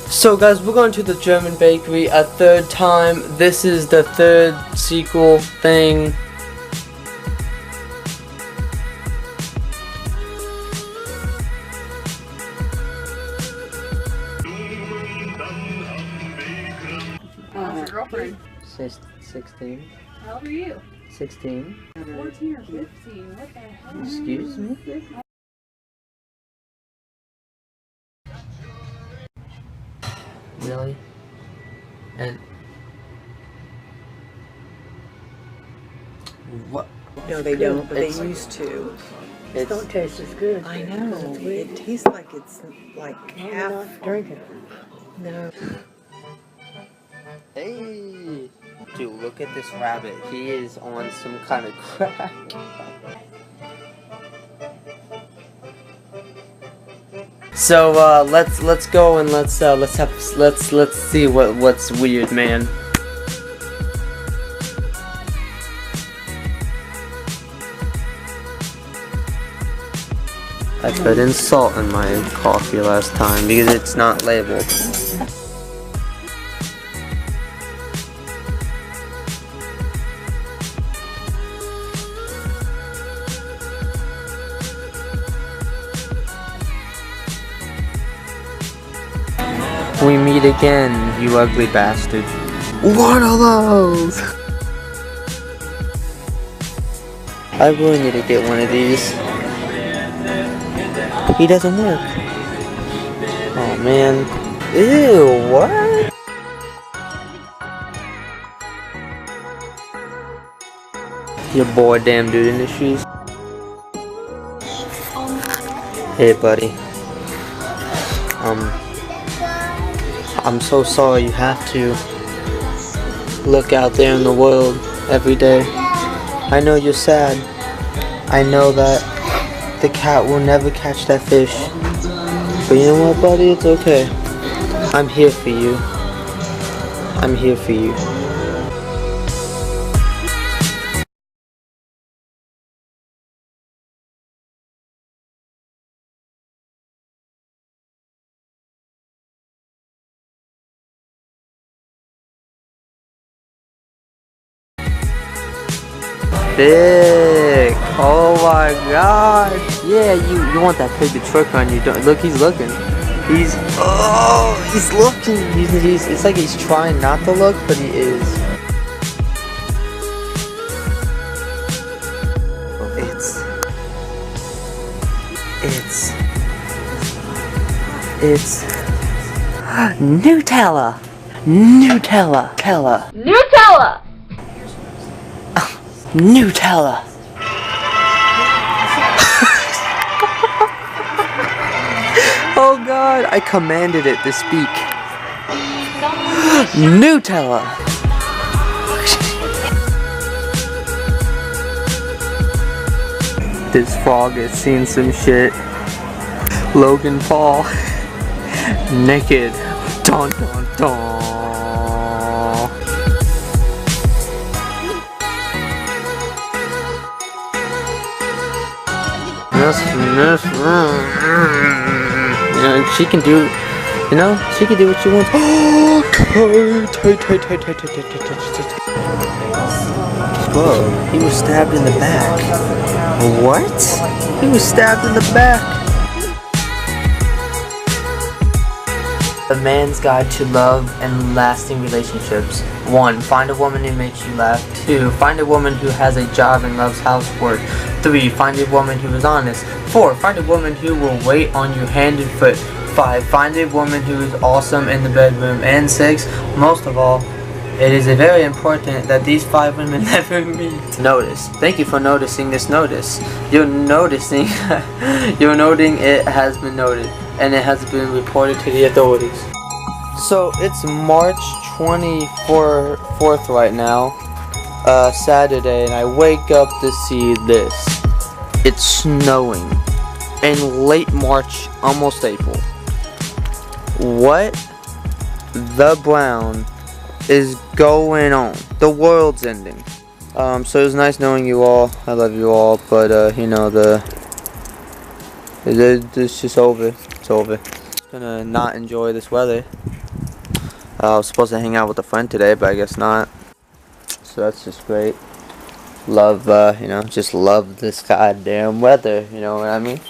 So guys, we're going to the German bakery a third time. This is the third sequel thing. How's your girlfriend? 16. How old are you? 16. 14 or 15. What the hell? Excuse me? Really? And what? No, they don't, but they used to. It don't taste as good. I know. It tastes like it's like half. Drink it. No. Hey! Dude, look at this rabbit. He is on some kind of crack. So let's go and let's see what's weird, man. I put in salt in my coffee last time because it's not labeled. We meet again, you ugly bastard. What are those? I really need to get one of these. He doesn't work. Oh man. Ew, what? Your boy damn dude in the shoes. Hey buddy. I'm so sorry you have to look out there in the world every day. I know you're sad. I know that the cat will never catch that fish. But you know what, buddy? It's okay. I'm here for you. I'm here for you. Sick. Oh my god. Yeah, you want that big trick on you. Don't look, he's looking. He's looking. He's it's like he's trying not to look, but he is. It's Nutella. Nutella. Nutella! Nutella. Oh god, I commanded it to speak. Nutella. This frog has seen some shit. Logan Paul. Naked. Dun dun dun. And she can do, she can do what she wants. Oh, whoa, he was stabbed in the back. What? He was stabbed in the back. A man's guide to love and lasting relationships. 1. Find a woman who makes you laugh. 2. Find a woman who has a job and loves housework. 3. Find a woman who is honest. 4. Find a woman who will wait on you hand and foot. 5. Find a woman who is awesome in the bedroom. And 6. Most of all, it is very important that these 5 women never meet. Notice. Thank you for noticing this notice. You're noticing. You're noting it has been noted. And it has been reported to the authorities. So it's March 24th right now. Saturday, and I wake up to see this. It's snowing in late March, almost April. What the brown is going on? The world's ending. So it was nice knowing you all. I love you all, but it's just over. It's over. Gonna not enjoy this weather. I was supposed to hang out with a friend today, but I guess not. So that's just great. Love, just love this goddamn weather, you know what I mean?